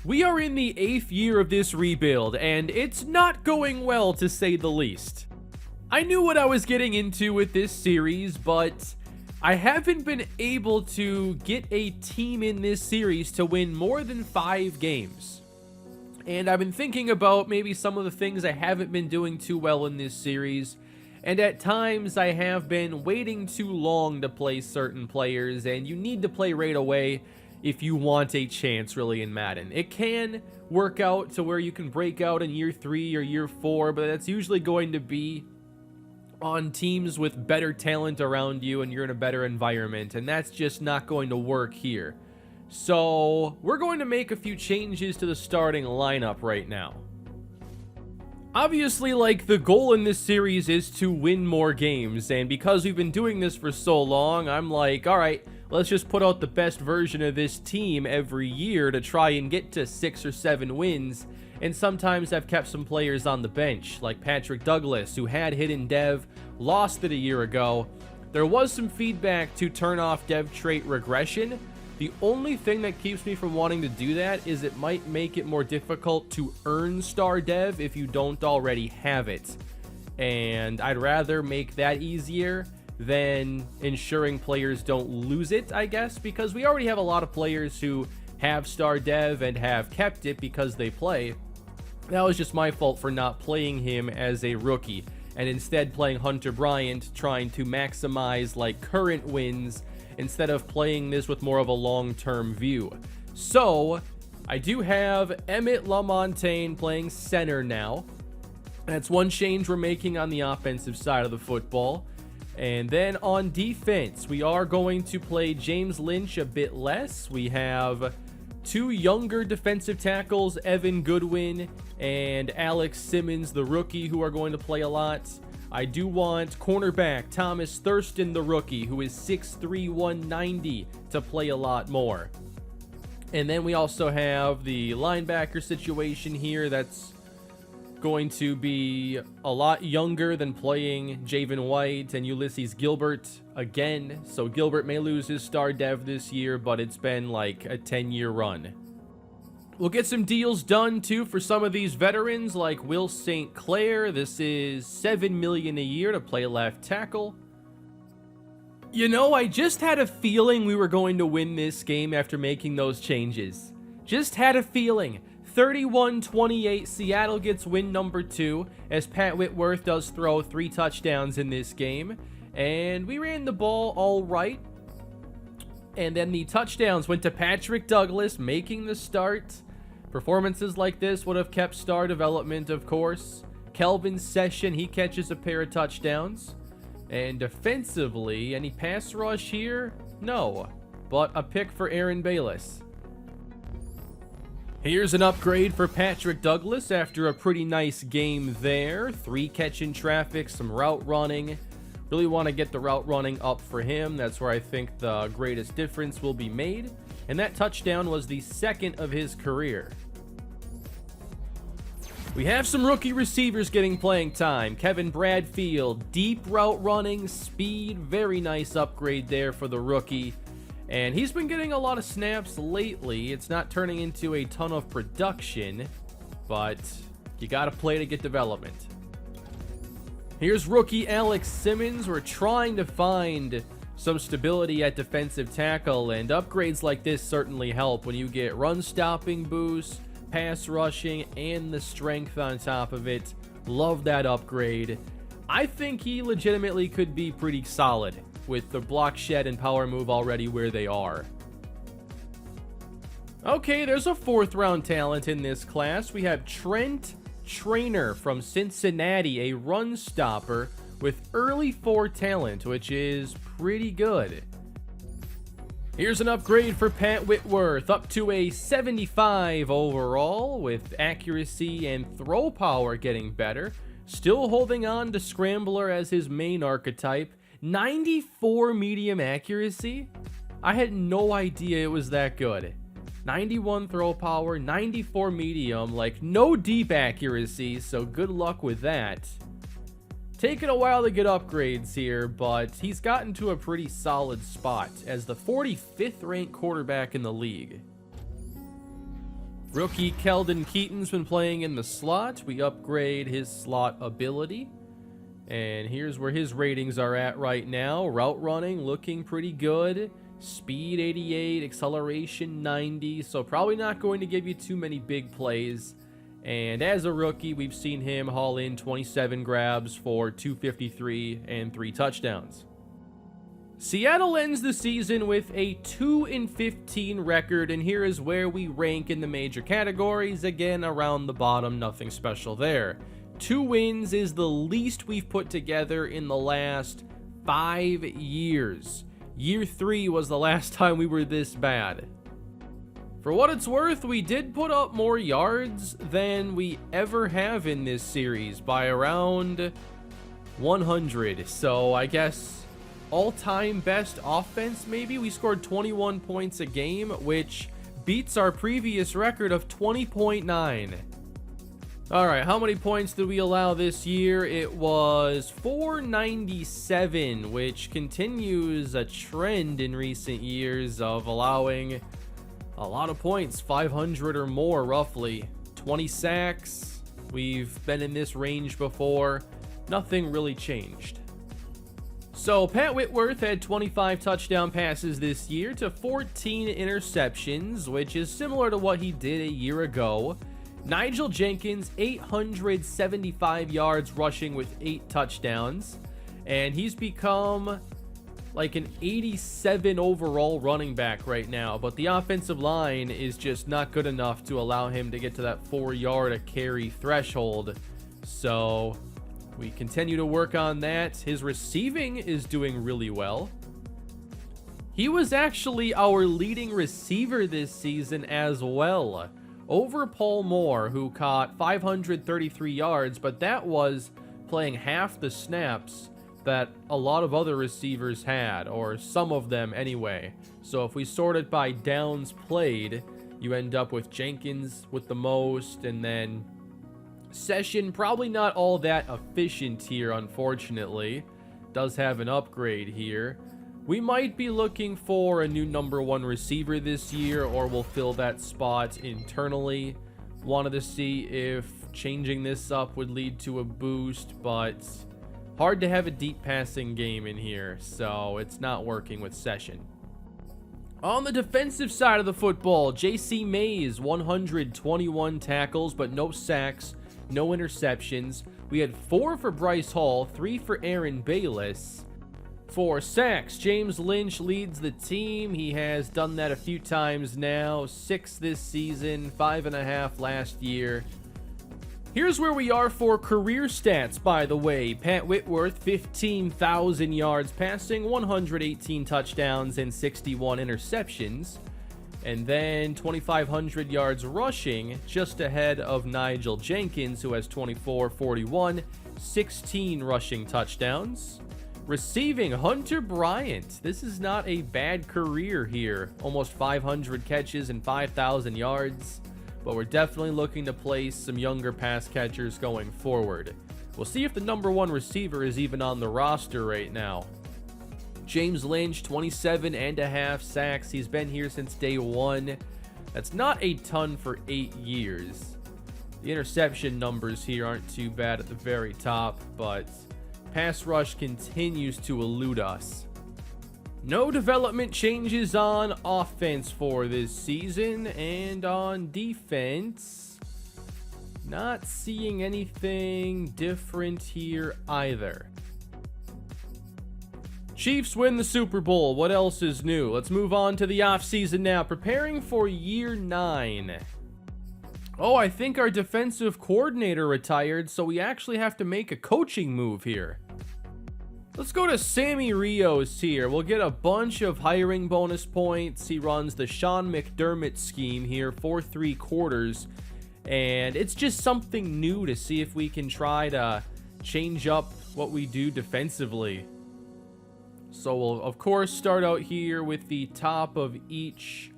We are in the 8th year of this rebuild, and it's not going well to say the least. I knew what I was getting into with this series, but I haven't been able to get a team in this series to win more than 5 games. And I've been thinking about maybe some of the things I haven't been doing too well in this series, and at times I have been waiting too long to play certain players, and you need to play right away if you want a chance really in Madden. It can work out to where you can break out in year 3 or year 4, but that's usually going to be on teams with better talent around you and you're in a better environment, and that's just not going to work here. So we're going to make a few changes to the starting lineup right now. Obviously, like, the goal in this series is to win more games, and because we've been doing this for so long, I'm like, alright, let's just put out the best version of this team every year to try and get to 6 or 7 wins. And sometimes I've kept some players on the bench, like Patrick Douglas, who had hidden dev, lost it a year ago. There was some feedback to turn off dev trait regression. The only thing that keeps me from wanting to do that is it might make it more difficult to earn star dev if you don't already have it. And I'd rather make that easier than ensuring players don't lose it, I guess, because we already have a lot of players who have star dev and have kept it because they play. That was just my fault for not playing him as a rookie and instead playing Hunter Bryant, trying to maximize like current wins instead of playing this with more of a long-term view. So I do have Emmett LaMontagne playing center now. That's one change we're making on the offensive side of the football. And then on defense, we are going to play James Lynch a bit less. We have 2 younger defensive tackles, Evan Goodwin and Alex Simmons, the rookie, who are going to play a lot. I do want cornerback Thomas Thurston, the rookie, who is 6'3", 190, to play a lot more. And then we also have the linebacker situation here that's going to be a lot younger than playing Javen White and Ulysses Gilbert again. So Gilbert may lose his star dev this year, but it's been like a 10-year run. We'll get some deals done too for some of these veterans like Will St. Clair. This is $7 million a year to play left tackle. You know, I just had a feeling we were going to win this game after making those changes. Just had a feeling. 31-28, Seattle gets win number 2 as Pat Whitworth does throw 3 touchdowns in this game. And we ran the ball all right. And then the touchdowns went to Patrick Douglas making the start. Performances like this would have kept star development, of course. Kelvin Session, he catches a pair of touchdowns. And defensively, any pass rush here? No. But a pick for Aaron Bayless. Here's an upgrade for Patrick Douglas after a pretty nice game there. 3 catching traffic, some route running. Really want to get the route running up for him. That's where I think the greatest difference will be made. And that touchdown was the 2nd of his career. We have some rookie receivers getting playing time. Kevin Bradfield, deep route running, speed. Very nice upgrade there for the rookie. And he's been getting a lot of snaps lately. It's not turning into a ton of production, but you got to play to get development. Here's rookie Alex Simmons. We're trying to find some stability at defensive tackle, and upgrades like this certainly help when you get run stopping boost, pass rushing, and the strength on top of it. Love that upgrade. I think he legitimately could be pretty solid with the block shed and power move already where they are. Okay, there's a 4th round talent in this class. We have Trent Trainer from Cincinnati, a run stopper with early 4 talent, which is pretty good. Here's an upgrade for Pat Whitworth, up to a 75 overall, with accuracy and throw power getting better. Still holding on to Scrambler as his main archetype. 94 medium accuracy? I had no idea it was that good. 91 throw power, 94 medium, like no deep accuracy, so good luck with that. Taking a while to get upgrades here, but he's gotten to a pretty solid spot as the 45th ranked quarterback in the league. Rookie Keldon Keaton's been playing in the slot. We upgrade his slot ability. And here's where his ratings are at right now. Route running looking pretty good. Speed 88, acceleration 90. So probably not going to give you too many big plays. And as a rookie, we've seen him haul in 27 grabs for 253 and 3 touchdowns. Seattle ends the season with a 2-15 record, and here is where we rank in the major categories. Again, around the bottom, nothing special there. 2 wins is the least we've put together in the last 5 years. Year 3 was the last time we were this bad. For what it's worth, we did put up more yards than we ever have in this series by around 100. So I guess all-time best offense, maybe. We scored 21 points a game, which beats our previous record of 20.9. All right, how many points did we allow this year? It was 497, which continues a trend in recent years of allowing a lot of points, 500 or more roughly. 20 sacks, we've been in this range before. Nothing really changed. So Pat Whitworth had 25 touchdown passes this year to 14 interceptions, which is similar to what he did a year ago. Nigel Jenkins, 875 yards rushing with 8 touchdowns. And he's become like an 87 overall running back right now. But the offensive line is just not good enough to allow him to get to that 4-yard a carry threshold. So we continue to work on that. His receiving is doing really well. He was actually our leading receiver this season as well, over Paul Moore, who caught 533 yards, but that was playing half the snaps that a lot of other receivers had, or some of them anyway. So if we sort it by downs played, you end up with Jenkins with the most, and then Session, probably not all that efficient here, unfortunately. Does have an upgrade here. We might be looking for a new number 1 receiver this year, or we'll fill that spot internally. Wanted to see if changing this up would lead to a boost, but hard to have a deep passing game in here, so it's not working with Session. On the defensive side of the football, J.C. Mays, 121 tackles, but no sacks. No interceptions. We had 4 for Bryce Hall, 3 for Aaron Bayless. 4 sacks. James Lynch leads the team. He has done that a few times now. 6 this season, 5.5 last year. Here's where we are for career stats, by the way. Pat Whitworth, 15,000 yards passing, 118 touchdowns, and 61 interceptions. And then 2,500 yards rushing, just ahead of Nigel Jenkins, who has 24-41, 16 rushing touchdowns. Receiving, Hunter Bryant. This is not a bad career here. Almost 500 catches and 5,000 yards. But we're definitely looking to place some younger pass catchers going forward. We'll see if the number 1 receiver is even on the roster right now. James Lynch, 27.5 sacks. He's been here since day 1. That's not a ton for 8 years. The interception numbers here aren't too bad at the very top, but pass rush continues to elude us. No development changes on offense for this season, and on defense, not seeing anything different here either. Chiefs win the Super Bowl. What else is new? Let's move on to the offseason now. Preparing for year 9. Oh, I think our defensive coordinator retired, so we actually have to make a coaching move here. Let's go to Sammy Rios here. We'll get a bunch of hiring bonus points. He runs the Sean McDermott scheme here, 4-3 quarters. And it's just something new to see if we can try to change up what we do defensively. So we'll, of course, start out here with the top of each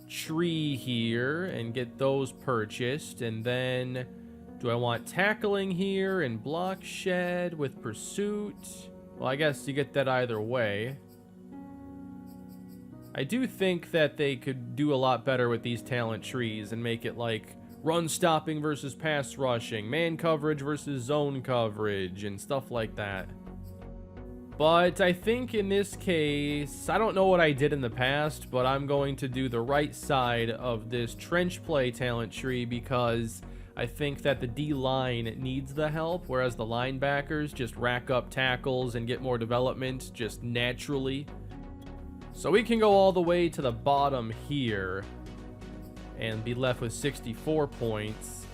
tree here and get those purchased. And then, do I want tackling here and block shed with pursuit? Well, I guess you get that either way. I do think that they could do a lot better with these talent trees and make it like run stopping versus pass rushing, man coverage versus zone coverage, and stuff like that. But I think in this case, I don't know what I did in the past, but I'm going to do the right side of this trench play talent tree because I think that the D-line needs the help, whereas the linebackers just rack up tackles and get more development just naturally. So we can go all the way to the bottom here and be left with 64 points.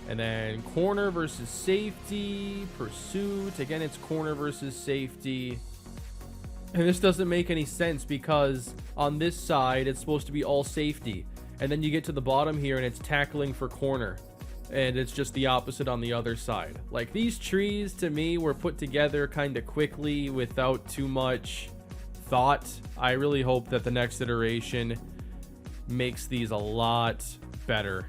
And then corner versus safety, pursuit. Again, it's corner versus safety. And this doesn't make any sense because on this side, it's supposed to be all safety. And then you get to the bottom here and it's tackling for corner. And it's just the opposite on the other side. Like, these trees to me were put together kind of quickly without too much thought. I really hope that the next iteration makes these a lot better.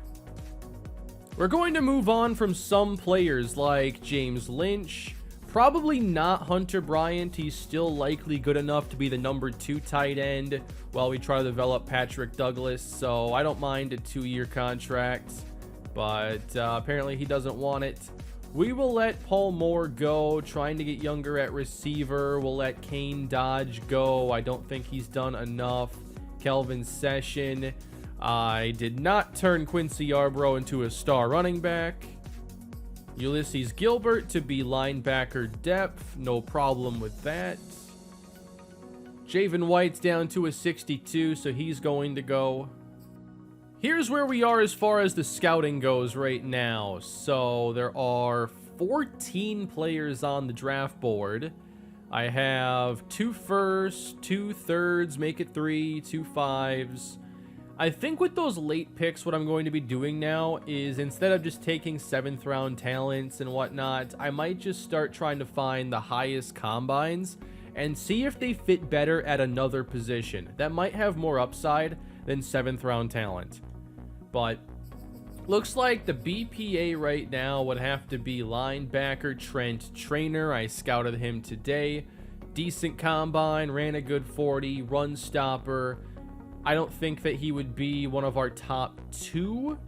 We're going to move on from some players like James Lynch. Probably not Hunter Bryant. He's still likely good enough to be the number 2 tight end while we try to develop Patrick Douglas. So I don't mind a 2-year contract, but apparently he doesn't want it. We will let Paul Moore go, trying to get younger at receiver. We'll let Kane Dodge go. I don't think he's done enough. Kelvin Session. I did not turn Quincy Yarbrough into a star running back. Ulysses Gilbert to be linebacker depth. No problem with that. Javen White's down to a 62, so he's going to go. Here's where we are as far as the scouting goes right now. So there are 14 players on the draft board. I have 2 firsts, 2 thirds, make it 3, 2 5s. I think with those late picks, what I'm going to be doing now is instead of just taking 7th round talents and whatnot, I might just start trying to find the highest combines and see if they fit better at another position. That might have more upside than 7th round talent. But looks like the BPA right now would have to be linebacker Trent Trainer. I scouted him today. Decent combine, ran a good 40, run stopper. I don't think that he would be one of our top 2.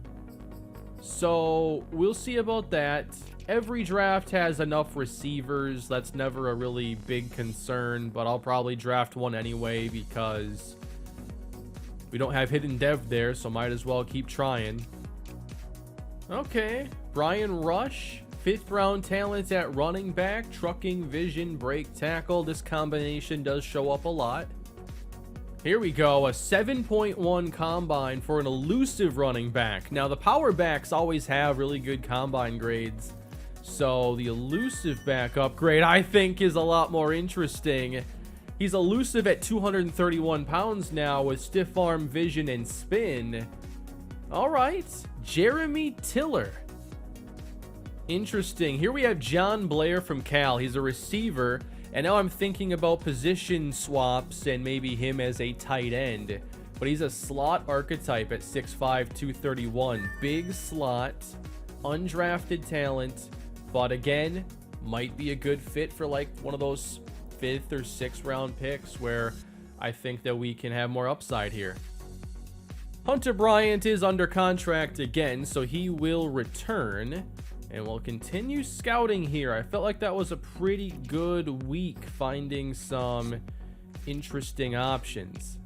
So we'll see about that. Every draft has enough receivers. That's never a really big concern, but I'll probably draft one anyway because we don't have hidden dev there, so might as well keep trying. Okay, Brian Rush, 5th round talent at running back, trucking, vision, break, tackle. This combination does show up a lot. Here we go, a 7.1 combine for an elusive running back. Now, the power backs always have really good combine grades, so the elusive back upgrade, I think, is a lot more interesting. He's elusive at 231 pounds now with stiff arm, vision, and spin. All right, Jeremy Tiller. Interesting. Here we have John Blair from Cal. He's a receiver. And now I'm thinking about position swaps and maybe him as a tight end. But he's a slot archetype at 6'5", 231. Big slot, undrafted talent. But again, might be a good fit for like one of those 5th or 6th round picks where I think that we can have more upside here. Hunter Bryant is under contract again, so he will return. And we'll continue scouting here. I felt like that was a pretty good week finding some interesting options.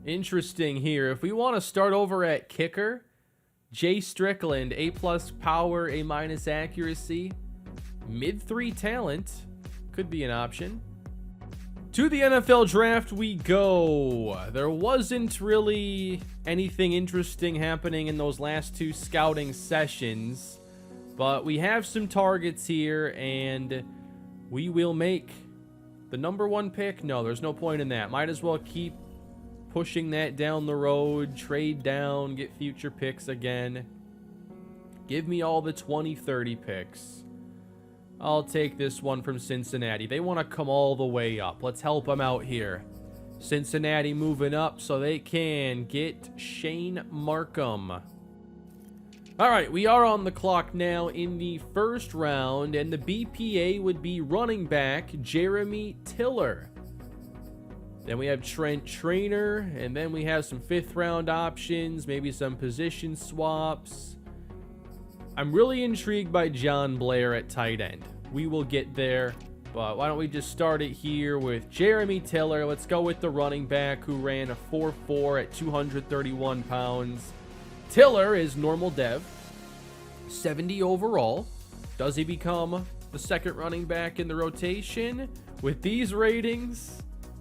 Interesting here. If we want to start over at kicker, Jay Strickland, A+ power, A- accuracy, mid-3 talent. Could be an option. To the NFL draft we go. There wasn't really anything interesting happening in those last 2 scouting sessions. But we have some targets here, and we will make the number 1 pick. No, there's no point in that. Might as well keep pushing that down the road, trade down, get future picks again. Give me all the 2030 picks. I'll take this one from Cincinnati. They want to come all the way up. Let's help them out here. Cincinnati moving up so they can get Shane Markham. All right, we are on the clock now in the 1st round, and the BPA would be running back Jeremy Tiller. Then we have Trent Trainer, and then we have some 5th round options, maybe some position swaps. I'm really intrigued by John Blair at tight end. We will get there, but why don't we just start it here with Jeremy Tiller. Let's go with the running back who ran a 4.4 at 231 pounds. Tiller is normal dev, 70 overall. Does he become the second running back in the rotation? With these ratings,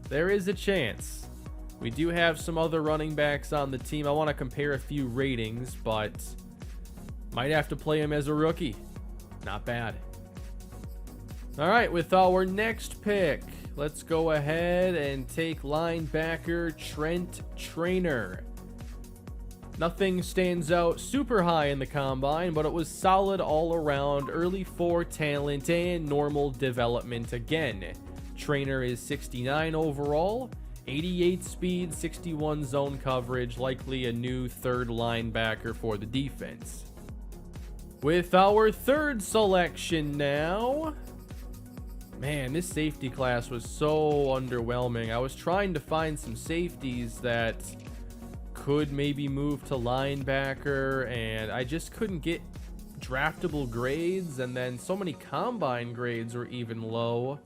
there is a chance. We do have some other running backs on the team. I want to compare a few ratings, but might have to play him as a rookie. Not bad. All right, with our next pick, let's go ahead and take linebacker Trent Trainer. Nothing stands out super high in the combine, but it was solid all around, early 4 talent and normal development again. Trainer is 69 overall, 88 speed, 61 zone coverage, likely a new third linebacker for the defense. With our third selection now, man, this safety class was so underwhelming. I was trying to find some safeties that could maybe move to linebacker, and I just couldn't get draftable grades, and then so many combine grades were even low.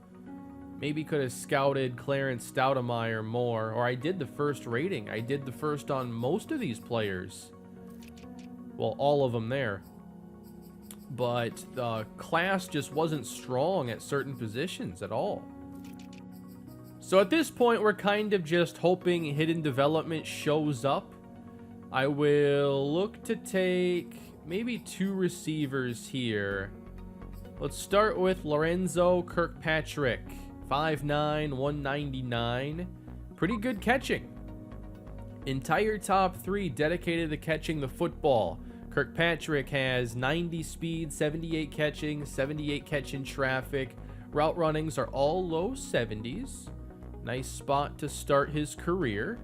Maybe could have scouted Clarence Stoudemire more, or I did the first rating. I did the first on most of these players. Well, all of them there. But the class just wasn't strong at certain positions at all. So at this point, we're kind of just hoping hidden development shows up. I will look to take maybe 2 receivers here. Let's start with Lorenzo Kirkpatrick, 5'9", 199. Pretty good catching. Entire top 3 dedicated to catching the football. Kirkpatrick has 90 speed, 78 catching, 78 catching traffic. Route runnings are all low 70s. Nice spot to start his career.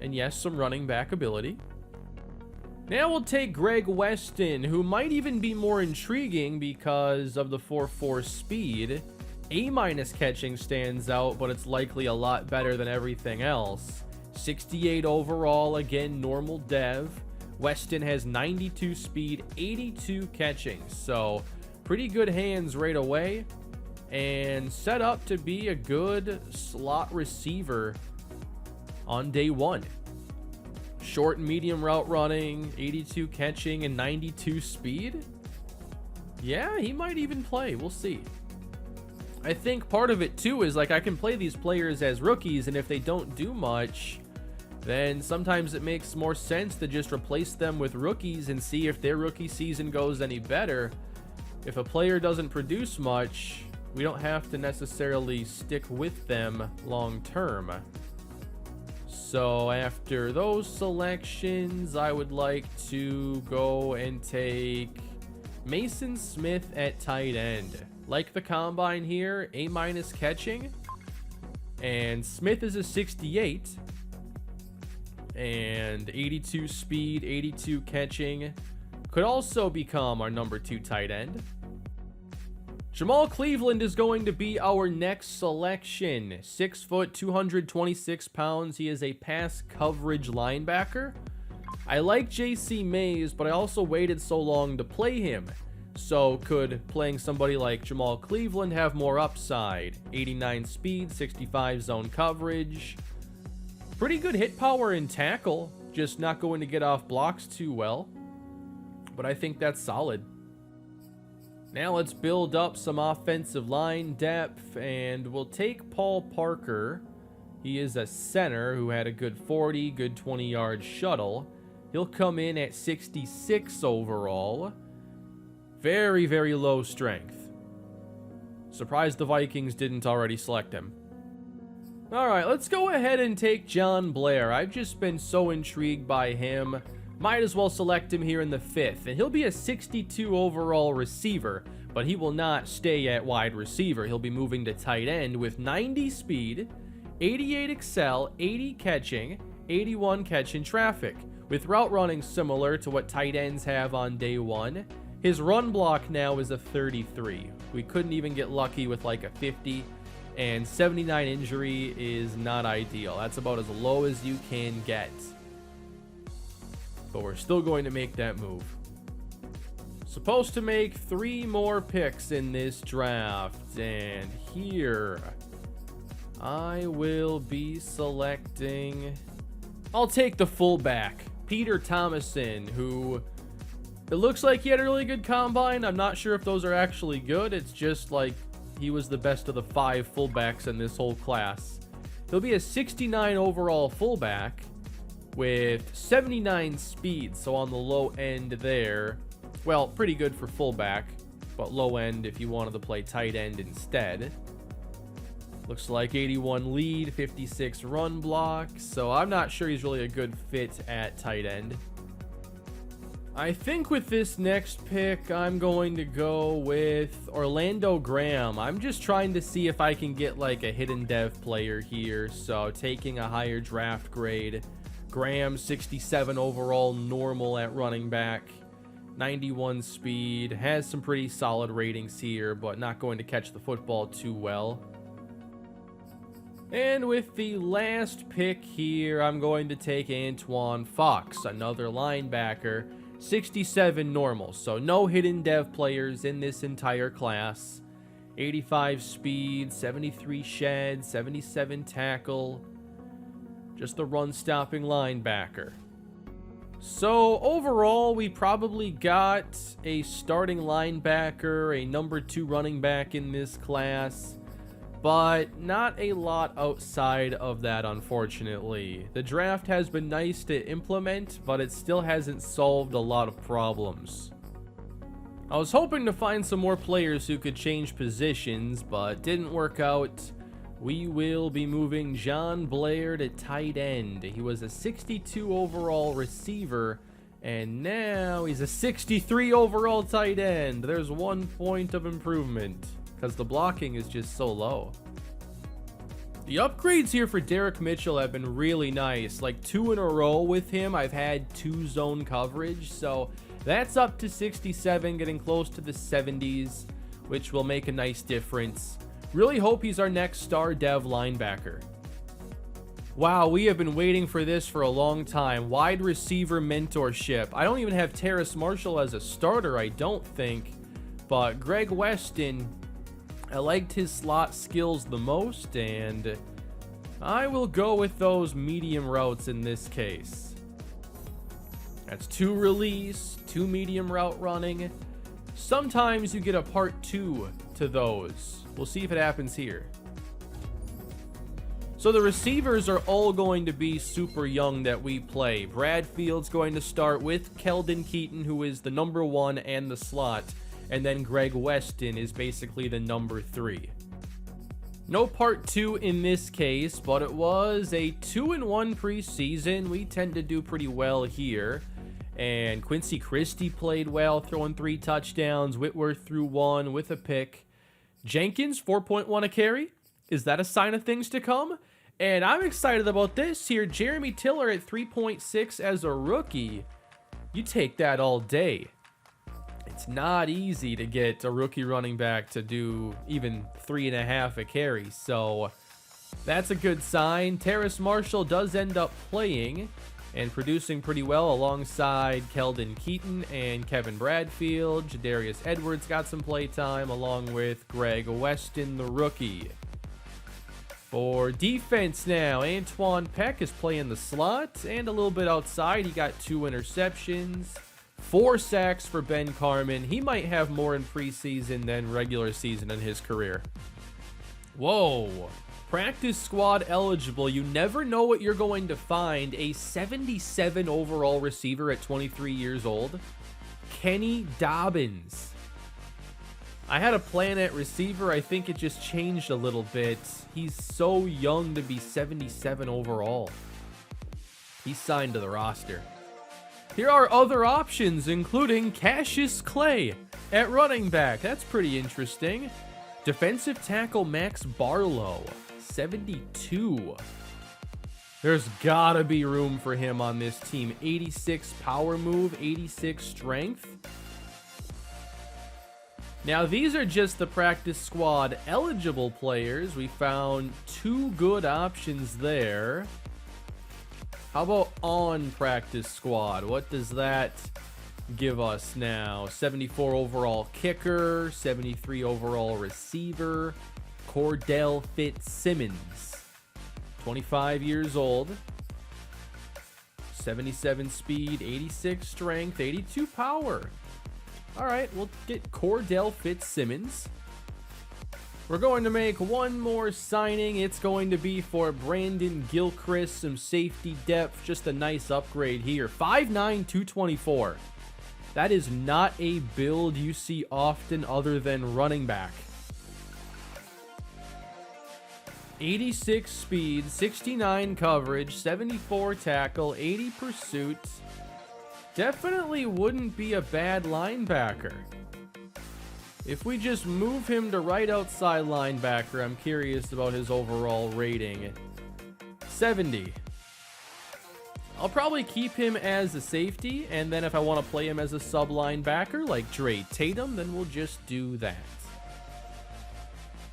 And yes, some running back ability. Now we'll take Greg Weston, who might even be more intriguing because of the 4.4 speed. A- catching stands out, but it's likely a lot better than everything else. 68 overall, again, normal dev. Weston has 92 speed, 82 catching, so pretty good hands right away, and set up to be a good slot receiver on day 1. Short and medium route running, 82 catching, and 92 speed. Yeah, he might even play. We'll see. I think part of it too is like I can play these players as rookies, and if they don't do much, then sometimes it makes more sense to just replace them with rookies and see if their rookie season goes any better. If a player doesn't produce much, we don't have to necessarily stick with them long term. So after those selections, I would like to go and take Mason Smith at tight end. Like the combine here, A- catching. And Smith is a 68. And 82 speed, 82 catching. Could also become our number 2 tight end. Jamal Cleveland is going to be our next selection. 6 foot, 226 pounds. He is a pass coverage linebacker. I like JC Mays, but I also waited so long to play him. So could playing somebody like Jamal Cleveland have more upside? 89 speed, 65 zone coverage. Pretty good hit power and tackle, just not going to get off blocks too well. But I think that's solid. Now let's build up some offensive line depth, and we'll take Paul Parker. He is a center who had a good 40, good 20-yard shuttle. He'll come in at 66 overall. Very, very low strength. Surprised the Vikings didn't already select him. Alright, let's go ahead and take John Blair. I've just been so intrigued by him. Might as well select him here in the 5th. And he'll be a 62 overall receiver, but he will not stay at wide receiver. He'll be moving to tight end with 90 speed, 88 excel, 80 catching, 81 catching traffic. With route running similar to what tight ends have on day 1. His run block now is a 33. We couldn't even get lucky with like a 50. and 79 injury is not ideal. That's about as low as you can get. But we're still going to make that move. Supposed to make 3 more picks in this draft, and here I will be selecting. I'll take the fullback, Peter Thomason, who it looks like he had a really good combine. I'm not sure if those are actually good. It's just like he was the best of the 5 fullbacks in this whole class. He'll be a 69 overall fullback with 79 speed, so on the low end there. Well, pretty good for fullback, but low end if you wanted to play tight end instead. Looks like 81 lead, 56 run block, so I'm not sure he's really a good fit at tight end. I think with this next pick, I'm going to go with Orlando Graham. I'm just trying to see if I can get like a hidden dev player here, so taking a higher draft grade. Graham, 67 overall, normal at running back. 91 speed, has some pretty solid ratings here, but not going to catch the football too well. And with the last pick here, I'm going to take Antoine Fox, another linebacker, 67 normal, so no hidden dev players in this entire class. 85 speed, 73 shed, 77 tackle, just the run-stopping linebacker. So overall, we probably got a starting linebacker, a number 2 running back in this class, but not a lot outside of that, unfortunately. The draft has been nice to implement, but it still hasn't solved a lot of problems. I was hoping to find some more players who could change positions, but didn't work out. We will be moving John Blair to tight end. He was a 62 overall receiver, and now he's a 63 overall tight end. There's 1 point of improvement, because the blocking is just so low. The upgrades here for Derek Mitchell have been really nice. Like 2 in a row with him, I've had 2 zone coverage, so that's up to 67, getting close to the 70s, which will make a nice difference. Really hope he's our next star dev linebacker. Wow, we have been waiting for this for a long time. Wide receiver mentorship. I don't even have Terrace Marshall as a starter, I don't think. But Greg Weston, I liked his slot skills the most, and I will go with those medium routes in this case. That's 2 release, 2 medium route running. Sometimes you get a part 2 to those. We'll see if it happens here. So the receivers are all going to be super young that we play. Bradfield's going to start with Keldon Keaton, who is the number 1 and the slot. And then Greg Weston is basically the number 3. No part 2 in this case, but it was a 2-1 preseason. We tend to do pretty well here. And Quincy Christie played well, throwing 3 touchdowns. Whitworth threw 1 with a pick. Jenkins, 4.1 a carry. Is that a sign of things to come? And I'm excited about this here. Jeremy Tiller at 3.6 as a rookie. You take that all day. It's not easy to get a rookie running back to do even 3.5 a carry. So that's a good sign. Terrace Marshall does end up playing and producing pretty well alongside Keldon Keaton and Kevin Bradfield. Jadarius Edwards got some play time along with Greg Weston, the rookie. For defense now, Antoine Peck is playing the slot and a little bit outside. He got 2 interceptions, 4 sacks for Ben Carmen. He might have more in preseason than regular season in his career. Whoa. Practice squad eligible. You never know what you're going to find. A 77 overall receiver at 23 years old. Kenny Dobbins. I had a plan at receiver. I think it just changed a little bit. He's so young to be 77 overall. He's signed to the roster. Here are other options, including Cassius Clay at running back. That's pretty interesting. Defensive tackle Max Barlow. 72. There's gotta be room for him on this team. 86 power move, 86 strength. Now, these are just the practice squad eligible players. We found 2 good options there. How about on practice squad? What does that give us now? 74 overall kicker, 73 overall receiver, Cordell Fitzsimmons, 25 years old, 77 speed, 86 strength, 82 power. All right, we'll get Cordell Fitzsimmons. We're going to make one more signing. It's going to be for Brandon Gilchrist, some safety depth, just a nice upgrade here. 5'9", 224. That is not a build you see often other than running back. 86 speed, 69 coverage, 74 tackle, 80 pursuit. Definitely wouldn't be a bad linebacker. If we just move him to right outside linebacker, I'm curious about his overall rating. 70. I'll probably keep him as a safety, and then if I want to play him as a sub linebacker like Dre Tatum, then we'll just do that.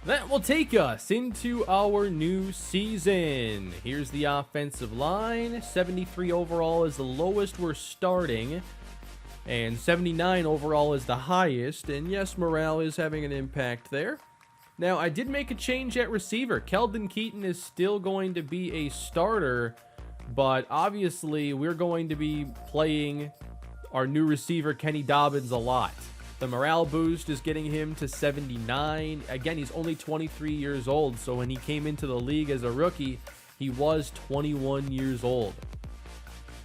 That will take us into our new season. Here's the offensive line. 73 overall is the lowest we're starting, and 79 overall is the highest. And yes, morale is having an impact there. Now, I did make a change at receiver. Keldon Keaton is still going to be a starter, but obviously we're going to be playing our new receiver, Kenny Dobbins, a lot. The morale boost is getting him to 79. Again, he's only 23 years old, so when he came into the league as a rookie, he was 21 years old.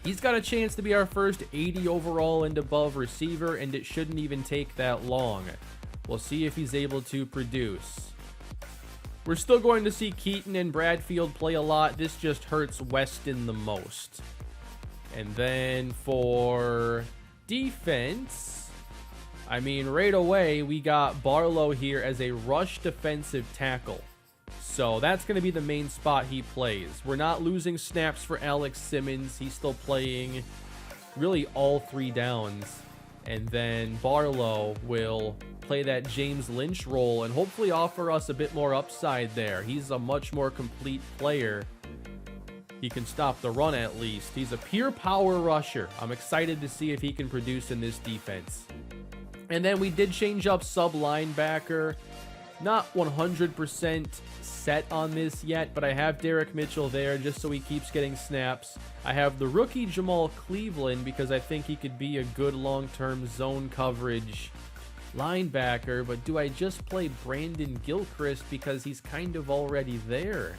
He's got a chance to be our first 80 overall and above receiver, and it shouldn't even take that long. We'll see if he's able to produce. We're still going to see Keaton and Bradfield play a lot. This just hurts Weston the most. And then for defense, I mean, right away, we got Barlow here as a rush defensive tackle. So that's going to be the main spot he plays. We're not losing snaps for Alex Simmons. He's still playing really all 3 downs. And then Barlow will play that James Lynch role and hopefully offer us a bit more upside there. He's a much more complete player. He can stop the run at least. He's a pure power rusher. I'm excited to see if he can produce in this defense. And then we did change up sub linebacker. Not 100% set on this yet, but I have Derek Mitchell there just so he keeps getting snaps. I have the rookie Jamal Cleveland because I think he could be a good long-term zone coverage linebacker, but do I just play Brandon Gilchrist because he's kind of already there?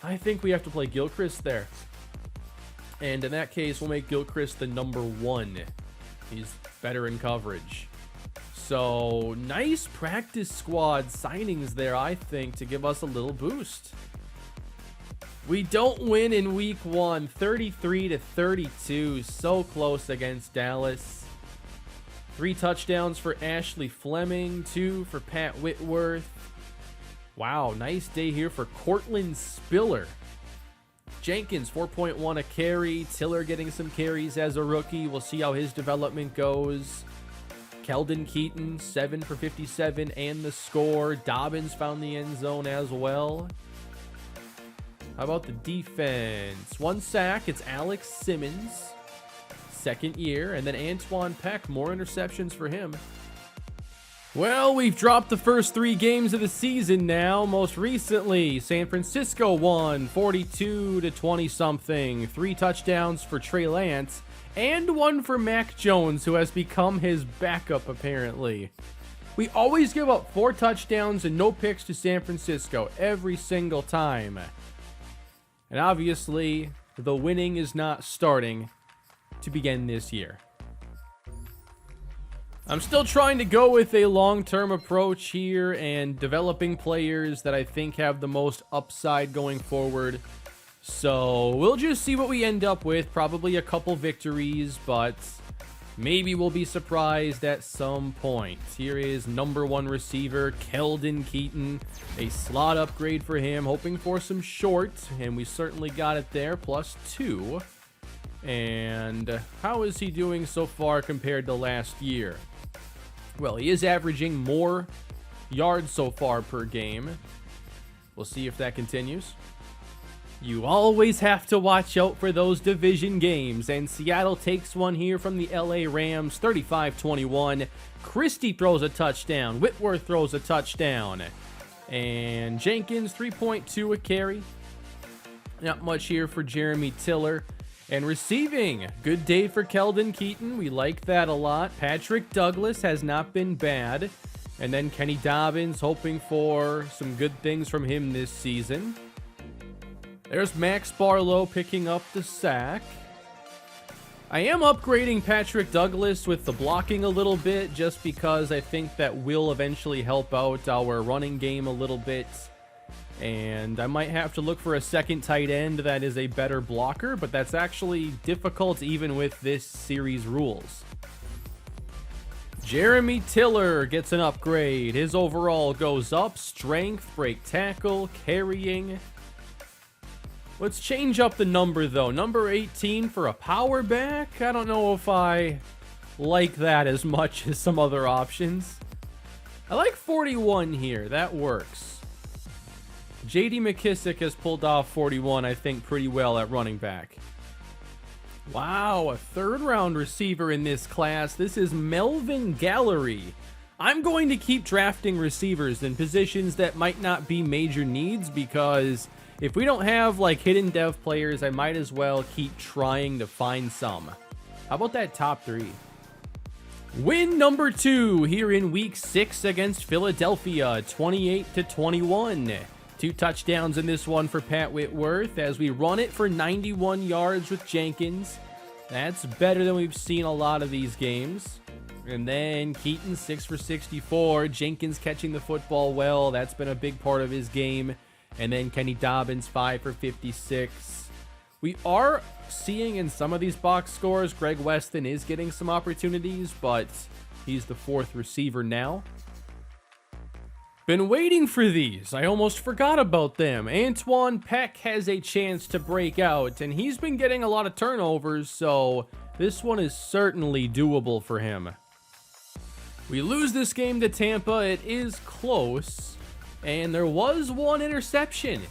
I think we have to play Gilchrist there. And in that case, we'll make Gilchrist the number 1. He's better in coverage. So, nice practice squad signings there, I think, to give us a little boost. We don't win in week 1, 33-32. So close against Dallas. 3 touchdowns for Ashley Fleming, 2 for Pat Whitworth. Wow, nice day here for Cortland Spiller. Jenkins, 4.1 a carry. Tiller getting some carries as a rookie. We'll see how his development goes. Keldon Keaton, 7 for 57 and the score. Dobbins found the end zone as well. How about the defense? 1 sack. It's Alex Simmons, 2nd year. And then Antoine Peck, more interceptions for him. Well, we've dropped the first 3 games of the season now. Most recently, San Francisco won 42-20-something. 3 touchdowns for Trey Lance, and 1 for Mac Jones, who has become his backup, apparently. We always give up 4 touchdowns and no picks to San Francisco every single time. And obviously, the winning is not starting to begin this year. I'm still trying to go with a long-term approach here and developing players that I think have the most upside going forward. So we'll just see what we end up with. Probably a couple victories, but maybe we'll be surprised at some point. Here is number 1 receiver, Keldon Keaton. A slot upgrade for him, hoping for some short, and we certainly got it there, +2. And how is he doing so far compared to last year? Well, he is averaging more yards so far per game. We'll see if that continues. You always have to watch out for those division games, and Seattle takes one here from the LA Rams, 35-21. Christie throws a touchdown. Whitworth throws a touchdown. And Jenkins, 3.2 a carry. Not much here for Jeremy Tiller. And receiving, good day for Keldon Keaton. We like that a lot. Patrick Douglas has not been bad. And then Kenny Dobbins, hoping for some good things from him this season. There's Max Barlow picking up the sack. I am upgrading Patrick Douglas with the blocking a little bit, just because I think that will eventually help out our running game a little bit. And I might have to look for a second tight end that is a better blocker, but that's actually difficult even with this series rules. Jeremy Tiller gets an upgrade. His overall goes up. Strength, break tackle, carrying. Let's change up the number, though. Number 18 for a power back. I don't know if I like that as much as some other options. I like 41 here. That works. J.D. McKissick has pulled off 41, I think, pretty well at running back. Wow, a third-round receiver in this class. This is Melvin Gallery. I'm going to keep drafting receivers in positions that might not be major needs, because if we don't have like hidden dev players, I might as well keep trying to find some. How about that top 3? Win number 2 here in week 6 against Philadelphia, 28-21. 2 touchdowns in this one for Pat Whitworth as we run it for 91 yards with Jenkins. That's better than we've seen a lot of these games. And then Keaton, 6 for 64. Jenkins catching the football well. That's been a big part of his game. And then Kenny Dobbins, 5 for 56. We are seeing in some of these box scores, Greg Weston is getting some opportunities, but he's the 4th receiver now. Been waiting for these. I almost forgot about them. Antoine Peck has a chance to break out, and he's been getting a lot of turnovers, so this one is certainly doable for him. We lose this game to Tampa. It is close, and there was 1 interception.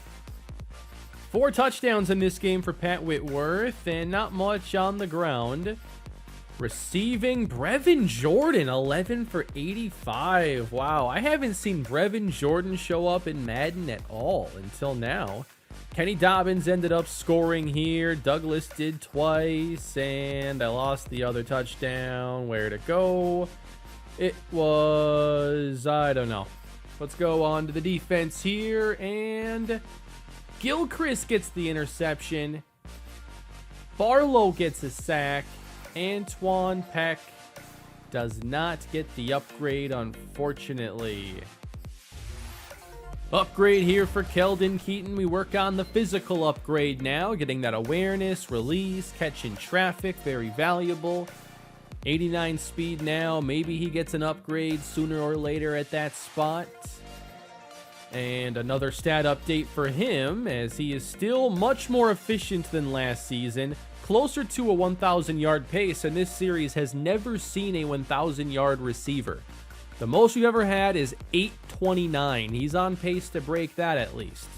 4 touchdowns in this game for Pat Whitworth, and not much on the ground. Receiving, Brevin Jordan, 11 for 85. Wow, I haven't seen Brevin Jordan show up in Madden at all until now. Kenny Dobbins ended up scoring here. Douglas did twice, and I lost the other touchdown. Where to go? It was, I don't know. Let's go on to the defense here, and Gilchrist gets the interception. Barlow gets a sack. Antoine Peck does not get the upgrade, unfortunately. Upgrade here for Keldon Keaton. We work on the physical upgrade now, getting that awareness, release, catching traffic, very valuable. 89 speed now. Maybe he gets an upgrade sooner or later at that spot. And another stat update for him, as he is still much more efficient than last season. Closer to a 1,000-yard pace, and this series has never seen a 1,000-yard receiver. The most we've ever had is 829. He's on pace to break that at least.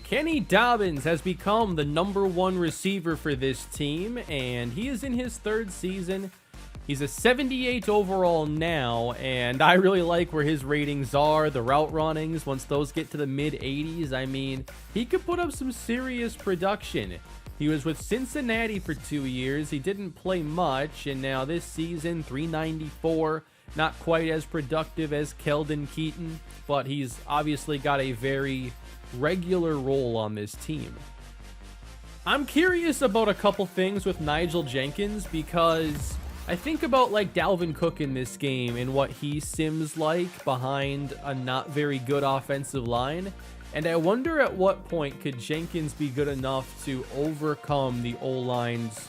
Kenny Dobbins has become the number 1 receiver for this team, and he is in his 3rd season. He's a 78 overall now, and I really like where his ratings are. The route runnings, once those get to the mid-80s, I mean, he could put up some serious production. He was with Cincinnati for 2 years. He didn't play much, and now this season, 394. Not quite as productive as Keldon Keaton, but he's obviously got a very regular role on this team. I'm curious about a couple things with Nigel Jenkins, because I think about like Dalvin Cook in this game and what he sims like behind a not very good offensive line. And I wonder at what point could Jenkins be good enough to overcome the O-line's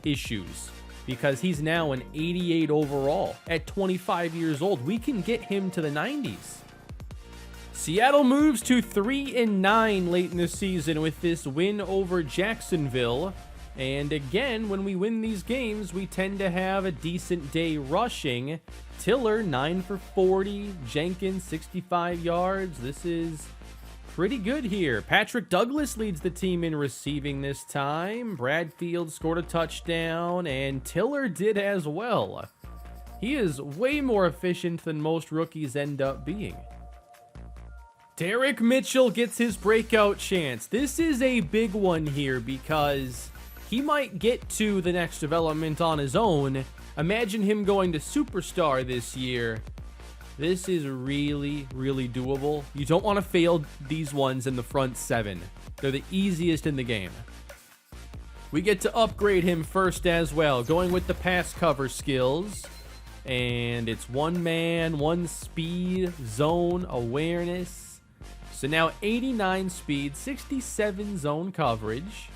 issues, because he's now an 88 overall at 25 years old. We can get him to the 90s. Seattle moves to 3-9 late in the season with this win over Jacksonville. And again, when we win these games, we tend to have a decent day rushing. Tiller, 9 for 40. Jenkins, 65 yards. This is pretty good here. Patrick Douglas leads the team in receiving this time. Bradfield scored a touchdown, and Tiller did as well. He is way more efficient than most rookies end up being. Derek Mitchell gets his breakout chance. This is a big one here because he might get to the next development on his own. Imagine him going to superstar this year. This is really, really doable. You don't want to fail these ones in the front 7. They're the easiest in the game. We get to upgrade him first as well, going with the pass cover skills. And it's 1 man, 1 speed, zone, awareness. So now 89 speed, 67 zone coverage.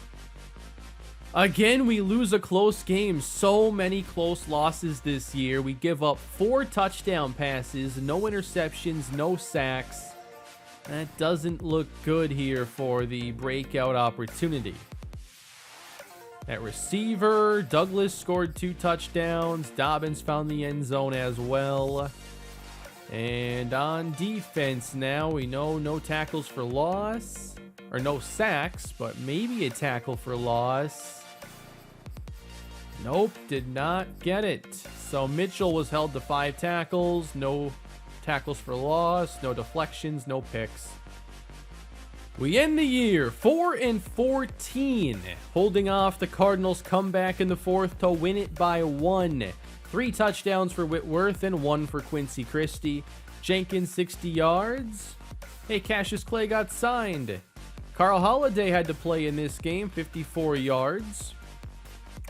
Again, we lose a close game. So many close losses this year. We give up 4 touchdown passes, no interceptions, no sacks. That doesn't look good here for the breakout opportunity. At receiver, Douglas scored 2 touchdowns. Dobbins found the end zone as well. And on defense now, we know no tackles for loss. Or no sacks, but maybe a tackle for loss. Nope, did not get it. So Mitchell was held to 5 tackles, no tackles for loss, no deflections, no picks. We end the year 4-14, holding off the Cardinals' comeback in the 4th to win it by 1. 3 touchdowns for Whitworth and 1 for Quincy Christie. Jenkins 60 yards. Hey, Cassius Clay got signed. Carl Holliday had to play in this game, 54 yards.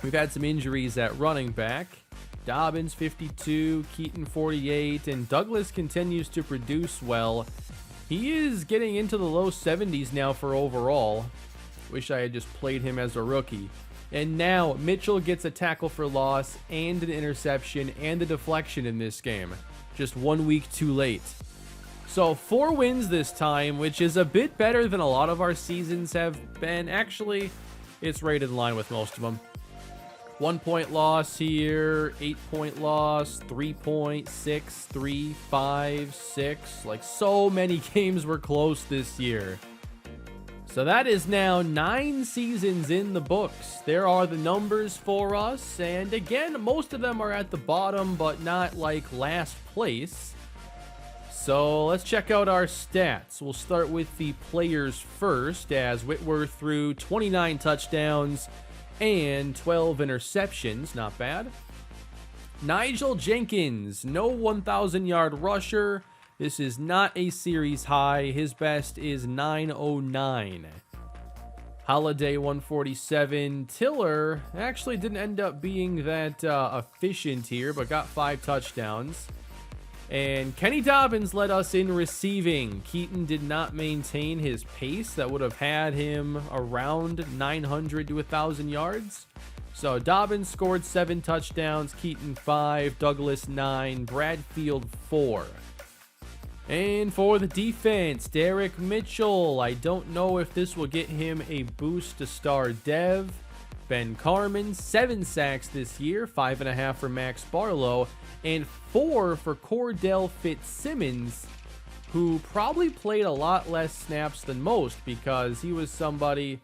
We've had some injuries at running back. Dobbins 52, Keaton 48, and Douglas continues to produce well. He is getting into the low 70s now for overall. Wish I had just played him as a rookie. And now Mitchell gets a tackle for loss and an interception and a deflection in this game. Just 1 week too late. So 4 wins this time, which is a bit better than a lot of our seasons have been. Actually, it's right in line with most of them. 1 point loss here, 8 point loss, 3 point, 6, 3, 5, 6. Like, so many games were close this year. So that is now 9 seasons in the books. There are the numbers for us. And again, most of them are at the bottom, but not like last place. So let's check out our stats. We'll start with the players first, as Whitworth threw 29 touchdowns and 12 interceptions. Not bad. Nigel Jenkins, no 1,000-yard rusher. This is not a series high. His best is 909. Holiday 147. Tiller actually didn't end up being that efficient here, but got 5 touchdowns. And Kenny Dobbins led us in receiving. Keaton did not maintain his pace that would have had him around 900 to 1,000 yards. So Dobbins scored 7 touchdowns, Keaton 5, Douglas 9, Bradfield 4. And for the defense, Derek Mitchell. I don't know if this will get him a boost to star dev. Ben Carman, 7 sacks this year, 5.5 for Max Barlow, and 4 for Cordell Fitzsimmons, who probably played a lot less snaps than most because he was somebody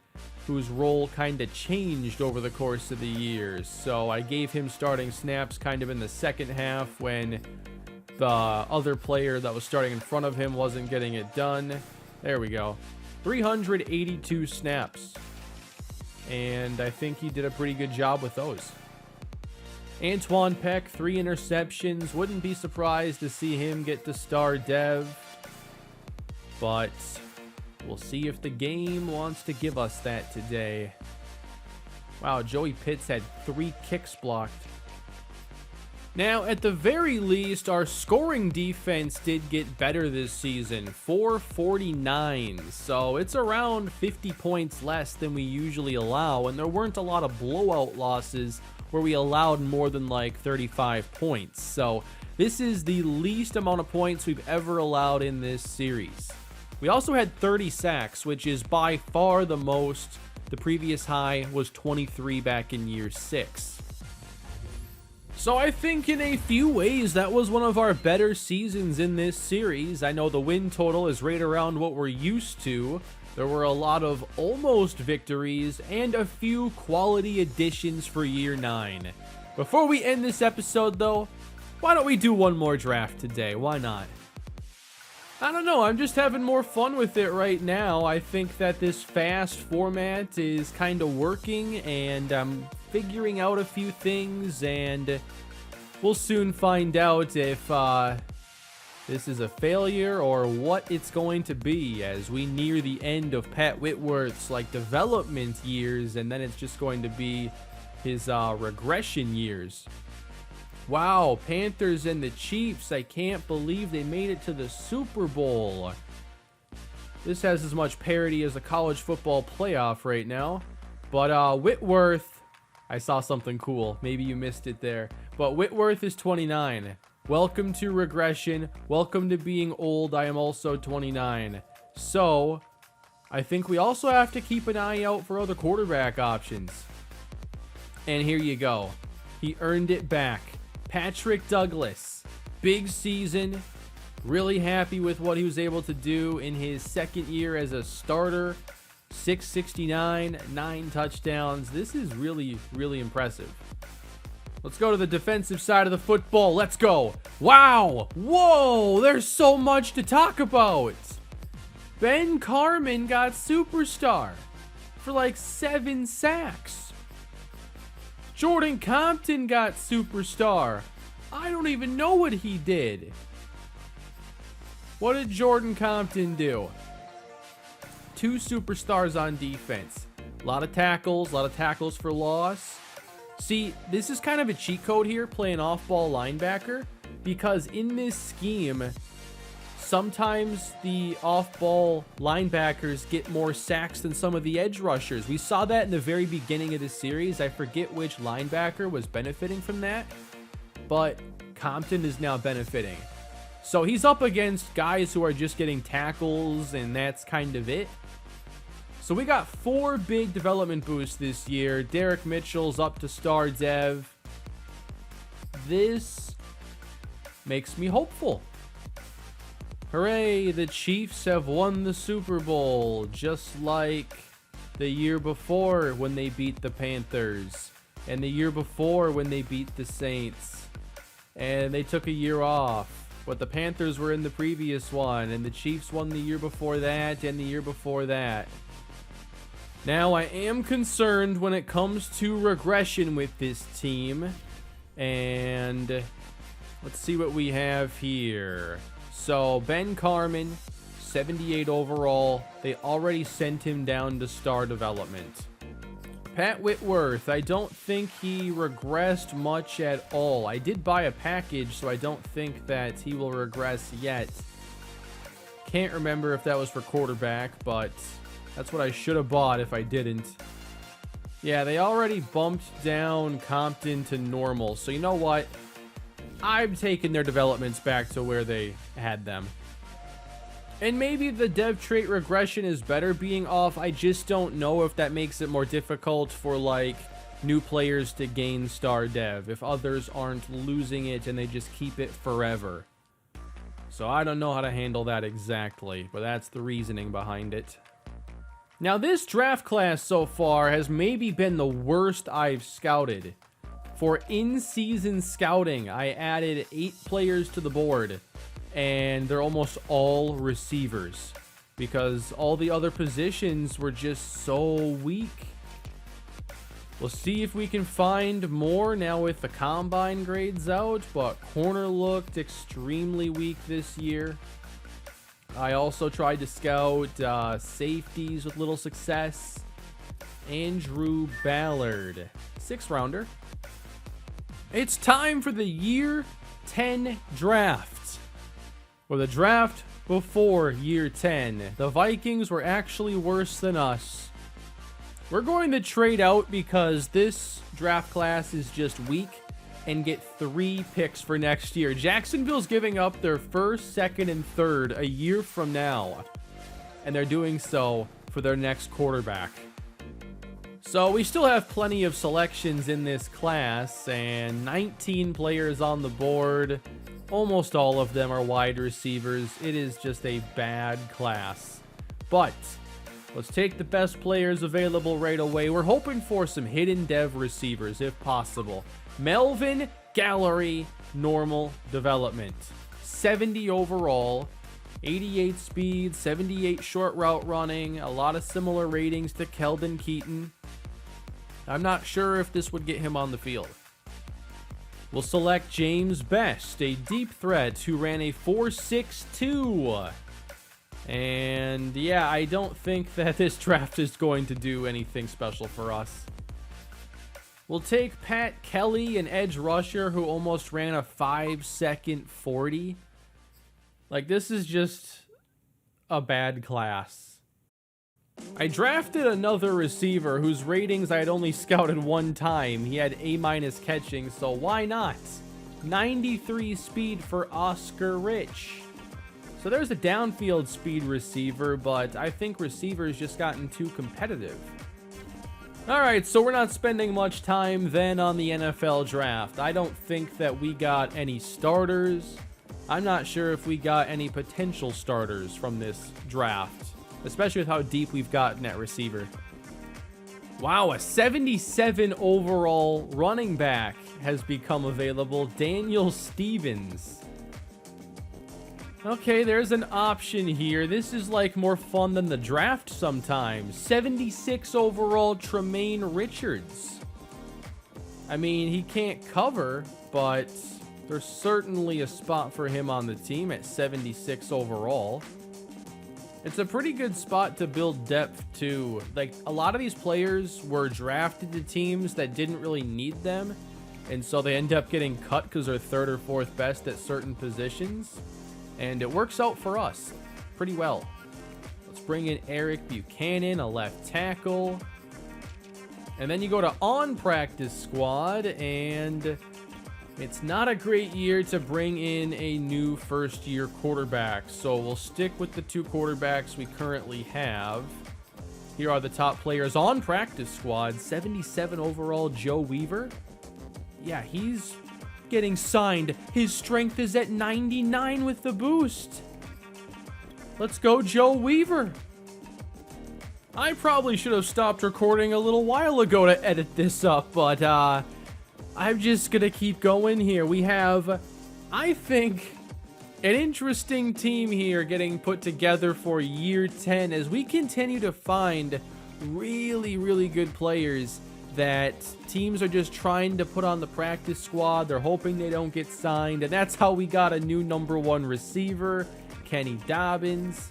whose role kind of changed over the course of the years. So I gave him starting snaps kind of in the second half when the other player that was starting in front of him wasn't getting it done. There we go. 382 snaps. And I think he did a pretty good job with those. Antoine Peck, 3 interceptions. Wouldn't be surprised to see him get to star dev. But we'll see if the game wants to give us that today. Wow, Joey Pitts had 3 kicks blocked. Now, at the very least, our scoring defense did get better this season, 449. So it's around 50 points less than we usually allow, and there weren't a lot of blowout losses where we allowed more than like 35 points. So this is the least amount of points we've ever allowed in this series. We also had 30 sacks, which is by far the most The previous high was 23 back in year 6. So I think in a few ways that was one of our better seasons in this series. I know the win total is right around what we're used to. There were a lot of almost victories and a few quality additions for year 9. Before we end this episode though, why don't we do one more draft today? Why not? I don't know, I'm just having more fun with it right now. I think that this fast format is kind of working, and I'm figuring out a few things, and we'll soon find out if this is a failure or what it's going to be as we near the end of Pat Whitworth's development years, and then it's just going to be his regression years. Wow, Panthers and the Chiefs. I can't believe they made it to the Super Bowl. This has as much parity as a college football playoff right now. But Whitworth, I saw something cool. Maybe you missed it there. But Whitworth is 29. Welcome to regression. Welcome to being old. I am also 29. So, I think we also have to keep an eye out for other quarterback options. And here you go. He earned it back. Patrick Douglas, big season, really happy with what he was able to do in his second year as a starter. 669, 9 touchdowns. This is really, really impressive. Let's go to the defensive side of the football. Let's go. Wow. Whoa, there's so much to talk about. Ben Carmen got superstar for 7 sacks. Jordan Compton got superstar. I don't even know what he did. What did Jordan Compton do? 2 superstars on defense. A lot of tackles for loss. See, this is kind of a cheat code here, playing off-ball linebacker, because in this scheme, sometimes the off-ball linebackers get more sacks than some of the edge rushers. We saw that in the very beginning of the series. I forget which linebacker was benefiting from that, but Compton is now benefiting. So he's up against guys who are just getting tackles, and that's kind of it. So we got 4 big development boosts this year. Derek Mitchell's up to star dev. This makes me hopeful. Hooray, the Chiefs have won the Super Bowl, just like the year before when they beat the Panthers, and the year before when they beat the Saints, and they took a year off, but the Panthers were in the previous one, and the Chiefs won the year before that, and the year before that. Now, I am concerned when it comes to regression with this team, and let's see what we have here. So, Ben Carmen, 78 overall. They already sent him down to star development. Pat Whitworth, I don't think he regressed much at all. I did buy a package, so I don't think that he will regress yet. Can't remember if that was for quarterback, but that's what I should have bought if I didn't. Yeah, they already bumped down Compton to normal, so you know what? I'm taking their developments back to where they had them. And maybe the dev trait regression is better being off. I just don't know if that makes it more difficult for new players to gain star dev if others aren't losing it and they just keep it forever. So I don't know how to handle that exactly, but that's the reasoning behind it. Now this draft class so far has maybe been the worst I've scouted. For in-season scouting, I added 8 players to the board, and they're almost all receivers because all the other positions were just so weak. We'll see if we can find more now with the combine grades out, but corner looked extremely weak this year. I also tried to scout safeties with little success. Andrew Ballard, 6th rounder. It's time for the year 10 draft. Or the draft before year 10. The Vikings were actually worse than us. We're going to trade out because this draft class is just weak and get 3 picks for next year. Jacksonville's giving up their 1st, 2nd, and 3rd a year from now. And they're doing so for their next quarterback. So we still have plenty of selections in this class, and 19 players on the board. Almost all of them are wide receivers. It is just a bad class. But let's take the best players available right away. We're hoping for some hidden dev receivers if possible. Melvin Gallery, normal development. 70 overall, 88 speed, 78 short route running, a lot of similar ratings to Keldon Keaton. I'm not sure if this would get him on the field. We'll select James Best, a deep threat who ran a 4.62. And yeah, I don't think that this draft is going to do anything special for us. We'll take Pat Kelly, an edge rusher who almost ran a 5-second 40. Like, this is just a bad class. I drafted another receiver whose ratings I had only scouted one time. He had A- catching, so why not? 93 speed for Oscar Rich. So there's a downfield speed receiver, but I think receivers just gotten too competitive. Alright, so we're not spending much time then on the NFL draft. I don't think that we got any starters. I'm not sure if we got any potential starters from this draft, especially with how deep we've gotten at receiver. Wow, a 77 overall running back has become available, Daniel Stevens. Okay, there's an option here. This is like more fun than the draft sometimes. 76 overall, Tremaine Richards. I mean, he can't cover, but there's certainly a spot for him on the team at 76 overall. It's a pretty good spot to build depth too. Like, a lot of these players were drafted to teams that didn't really need them, and so they end up getting cut because they're third or fourth best at certain positions. And it works out for us pretty well. Let's bring in Eric Buchanan, a left tackle. And then you go to on practice squad, and it's not a great year to bring in a new first-year quarterback. So we'll stick with the two quarterbacks we currently have. Here are the top players on practice squad. 77 overall, Joe Weaver. Yeah, he's getting signed. His strength is at 99 with the boost. Let's go, Joe Weaver. I probably should have stopped recording a little while ago to edit this up, but I'm just gonna keep going here. We have, I think, an interesting team here getting put together for year 10 as we continue to find really, really good players that teams are just trying to put on the practice squad. They're hoping they don't get signed, and that's how we got a new #1 receiver, Kenny Dobbins.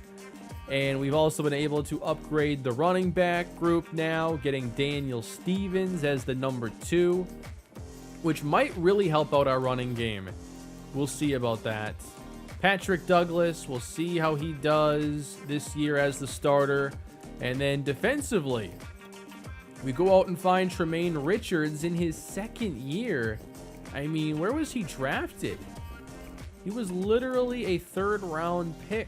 And we've also been able to upgrade the running back group now, getting Daniel Stevens as the #2, which might really help out our running game. We'll see about that. Patrick Douglas, we'll see how he does this year as the starter. And then defensively, we go out and find Tremaine Richards in his second year. I mean, where was he drafted? He was literally a third-round pick.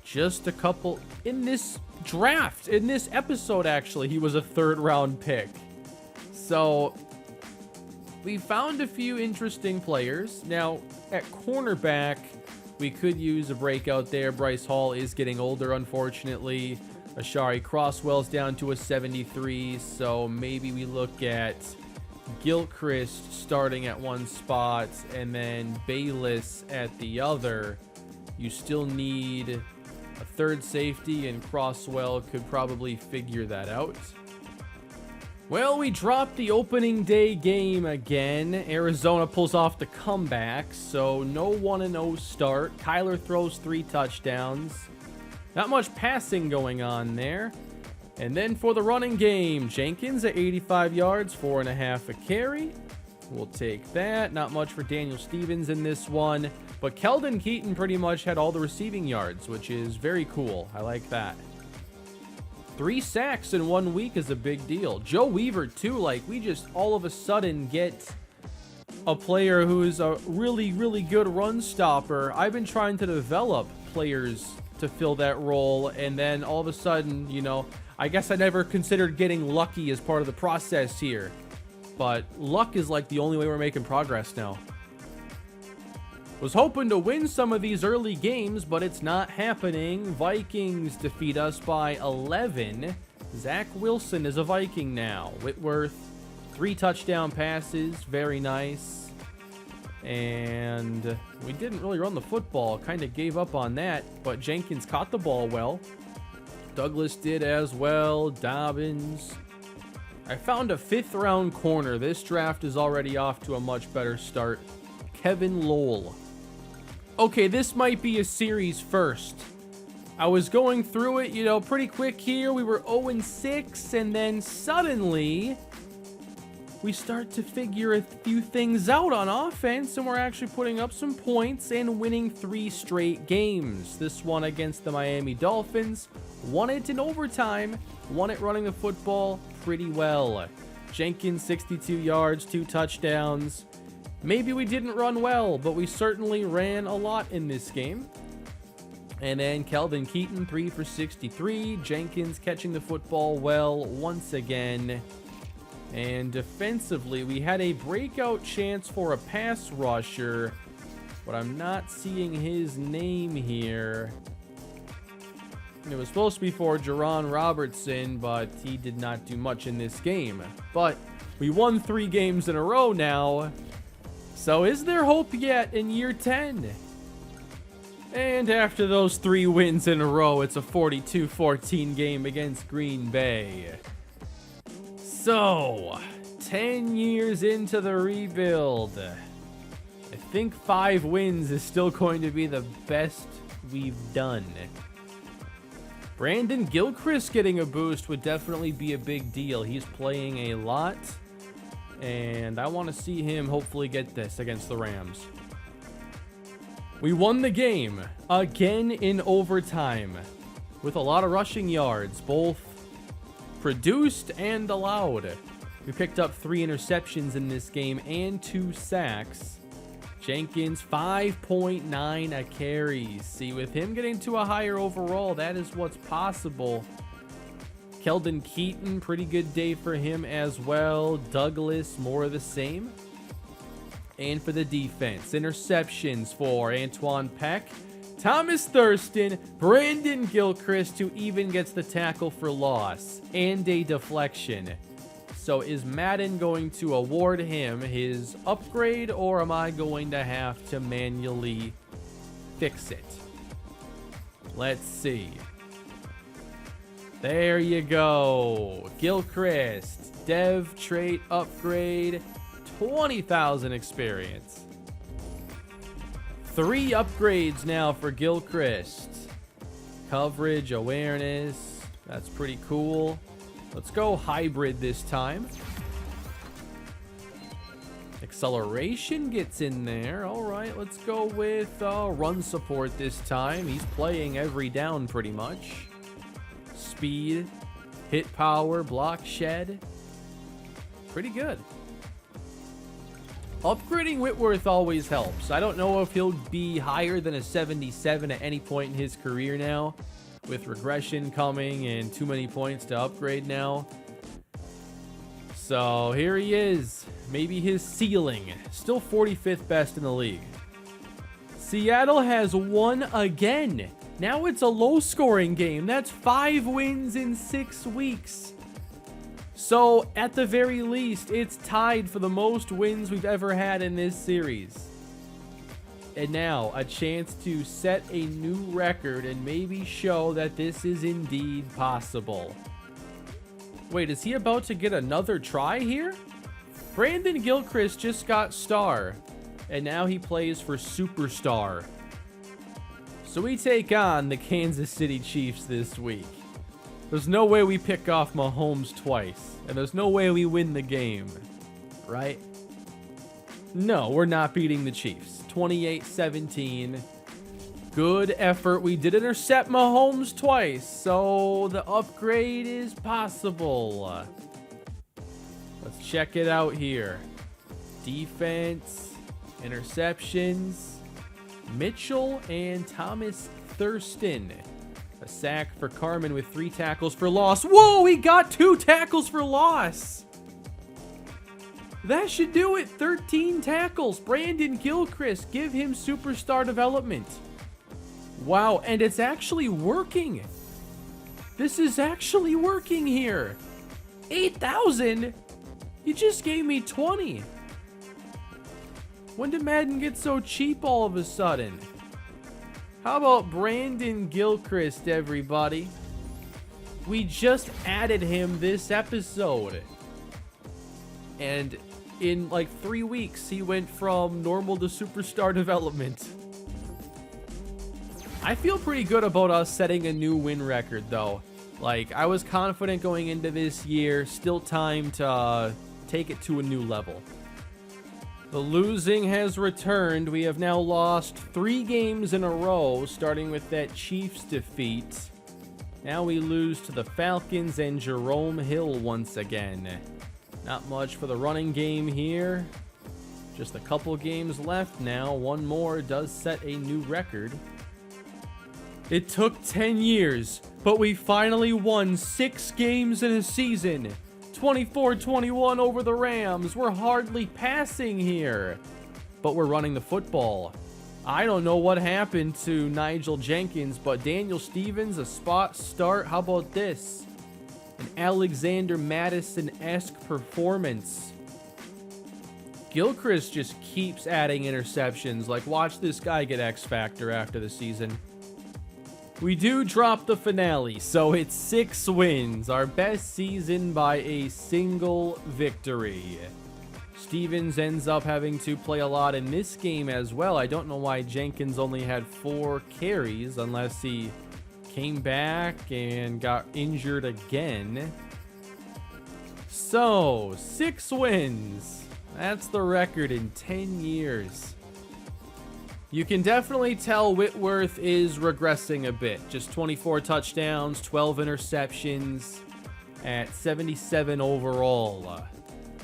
Just a couple in this draft, in this episode, actually, he was a third-round pick. So we found a few interesting players. Now, at cornerback, we could use a breakout there. Bryce Hall is getting older, unfortunately. Ashari Crosswell's down to a 73, so maybe we look at Gilchrist starting at one spot and then Bayless at the other. You still need a third safety, and Crosswell could probably figure that out. Well, we dropped the opening day game again. Arizona pulls off the comeback, so no 1-0 start. Kyler throws 3 touchdowns. Not much passing going on there. And then for the running game, Jenkins at 85 yards, 4.5 a carry. We'll take that. Not much for Daniel Stevens in this one. But Keldon Keaton pretty much had all the receiving yards, which is very cool. I like that. 3 sacks in 1 week is a big deal. Joe Weaver, too. Like, we just all of a sudden get a player who is a really, really good run stopper. I've been trying to develop players to fill that role, and then all of a sudden, you know, I guess I never considered getting lucky as part of the process here. But luck is like the only way we're making progress now. Was hoping to win some of these early games, but it's not happening. Vikings defeat us by 11. Zach Wilson is a Viking now. Whitworth, 3 touchdown passes. Very nice. And we didn't really run the football. Kind of gave up on that, but Jenkins caught the ball well. Douglas did as well. Dobbins. I found a 5th round corner. This draft is already off to a much better start. Kevin Lowell. Okay, this might be a series first. I was going through it, you know, pretty quick here. We were 0-6, and then suddenly we start to figure a few things out on offense, and we're actually putting up some points and winning 3 straight games. This one against the Miami Dolphins. Won it in overtime. Won it running the football pretty well. Jenkins, 62 yards, 2 touchdowns. Maybe we didn't run well, but we certainly ran a lot in this game. And then Kelvin Keaton, 3 for 63. Jenkins catching the football well once again. And defensively, we had a breakout chance for a pass rusher, but I'm not seeing his name here. It was supposed to be for Jerron Robertson, but he did not do much in this game. But we won 3 games in a row now. So is there hope yet in year 10? And after those 3 wins in a row, it's a 42-14 game against Green Bay. So, 10 years into the rebuild. I think 5 wins is still going to be the best we've done. Brandon Gilchrist getting a boost would definitely be a big deal. He's playing a lot, and I want to see him hopefully get this against the Rams. We won the game again in overtime with a lot of rushing yards, both produced and allowed. We picked up 3 interceptions in this game and 2 sacks. Jenkins, 5.9 a carry. See, with him getting to a higher overall, that is what's possible. Keldon Keaton, pretty good day for him as well. Douglas, more of the same. And for the defense, interceptions for Antoine Peck, Thomas Thurston, Brandon Gilchrist, who even gets the tackle for loss, and a deflection. So is Madden going to award him his upgrade, or am I going to have to manually fix it? Let's see. There you go. Gilchrist, dev trait upgrade, 20,000 experience. 3 upgrades now for Gilchrist. Coverage, awareness, that's pretty cool. Let's go hybrid this time. Acceleration gets in there. All right, let's go with run support this time. He's playing every down pretty much. Speed, hit power, block shed. Pretty good. Upgrading Whitworth always helps. I don't know if he'll be higher than a 77 at any point in his career now, with regression coming and too many points to upgrade now. So here he is. Maybe his ceiling. Still 45th best in the league. Seattle has won again. Now it's a low-scoring game. That's 5 wins in 6 weeks. So, at the very least, it's tied for the most wins we've ever had in this series. And now, a chance to set a new record and maybe show that this is indeed possible. Wait, is he about to get another try here? Brandon Gilchrist just got star, and now he plays for superstar. So we take on the Kansas City Chiefs this week. There's no way we pick off Mahomes twice, and there's no way we win the game, right? No, we're not beating the Chiefs. 28-17. Good effort. We did intercept Mahomes twice, so the upgrade is possible. Let's check it out here. Defense, interceptions, Mitchell and Thomas Thurston. A sack for Carmen with 3 tackles for loss. Whoa, he got 2 tackles for loss. That should do it. 13 tackles. Brandon Gilchrist, give him superstar development. Wow, and it's actually working. This is actually working here. 8,000? You just gave me 20. When did Madden get so cheap all of a sudden? How about Brandon Gilchrist, everybody? We just added him this episode. And in like 3 weeks, he went from normal to superstar development. I feel pretty good about us setting a new win record, though. Like, I was confident going into this year. Still time to take it to a new level. The losing has returned. We have now lost 3 games in a row, starting with that Chiefs defeat. Now we lose to the Falcons and Jerome Hill once again. Not much for the running game here. Just a couple games left now. One more does set a new record. It took 10 years, but we finally won 6 games in a season. 24-21 over the Rams. We're hardly passing here, but we're running the football. I don't know what happened to Nigel Jenkins, but Daniel Stevens, a spot start. How about this? An Alexander Madison-esque performance. Gilchrist just keeps adding interceptions. Like, watch this guy get X Factor after the season. We do drop the finale, so it's 6 wins. Our best season by a single victory. Stevens ends up having to play a lot in this game as well. I don't know why Jenkins only had 4 carries, unless he came back and got injured again. So, 6 wins. That's the record in 10 years. You can definitely tell Whitworth is regressing a bit. Just 24 touchdowns, 12 interceptions at 77 overall.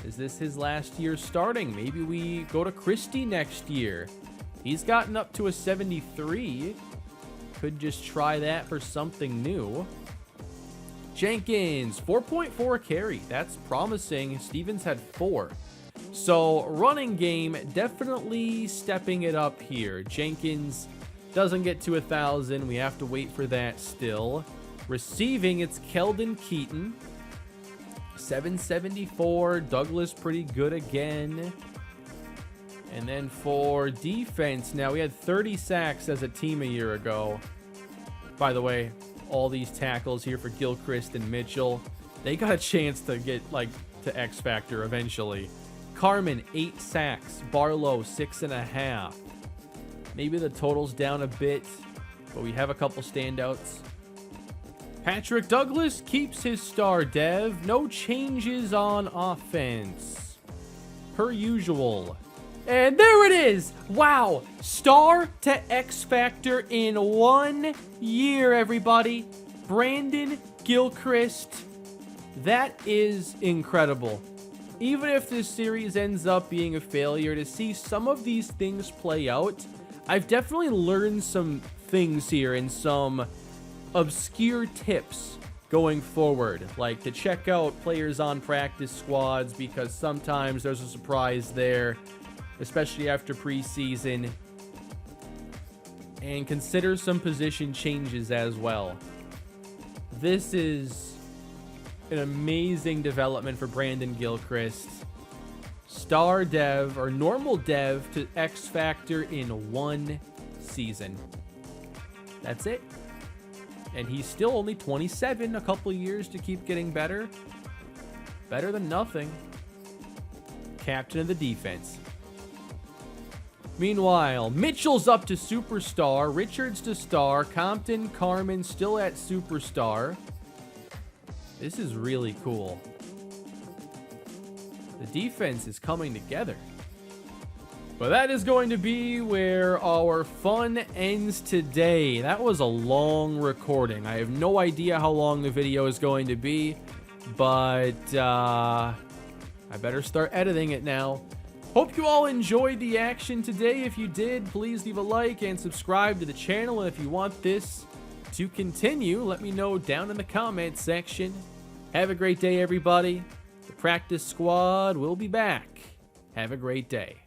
Is this his last year starting? Maybe we go to Christie next year. He's gotten up to a 73. Could just try that for something new. Jenkins, 4.4 carry. That's promising. Stevens had 4. So, running game, definitely stepping it up here. Jenkins doesn't get to 1,000. We have to wait for that still. Receiving, it's Keldon Keaton. 774. Douglas, pretty good again. And then for defense, now we had 30 sacks as a team a year ago. By the way, all these tackles here for Gilchrist and Mitchell, they got a chance to get, like, to X Factor eventually. Carmen, 8 sacks. Barlow, 6.5. Maybe the total's down a bit, but we have a couple standouts. Patrick Douglas keeps his star dev. No changes on offense. Per usual. And there it is! Wow! Star to X Factor in 1 year, everybody. Brandon Gilchrist. That is incredible. Even if this series ends up being a failure, to see some of these things play out, I've definitely learned some things here and some obscure tips going forward, like to check out players on practice squads, because sometimes there's a surprise there, especially after preseason, and consider some position changes as well. This is an amazing development for Brandon Gilchrist. Star dev, or normal dev, to X Factor in 1 season. That's it. And he's still only 27, a couple years to keep getting better. Better than nothing. Captain of the defense. Meanwhile, Mitchell's up to superstar, Richards to star, Compton, Carmen still at superstar. This is really cool. The defense is coming together. But that is going to be where our fun ends today. That was a long recording. I have no idea how long the video is going to be, but I better start editing it now. Hope you all enjoyed the action today. If you did, please leave a like and subscribe to the channel. And if you want this to continue, let me know down in the comment section. Have a great day, everybody. The practice squad will be back. Have a great day.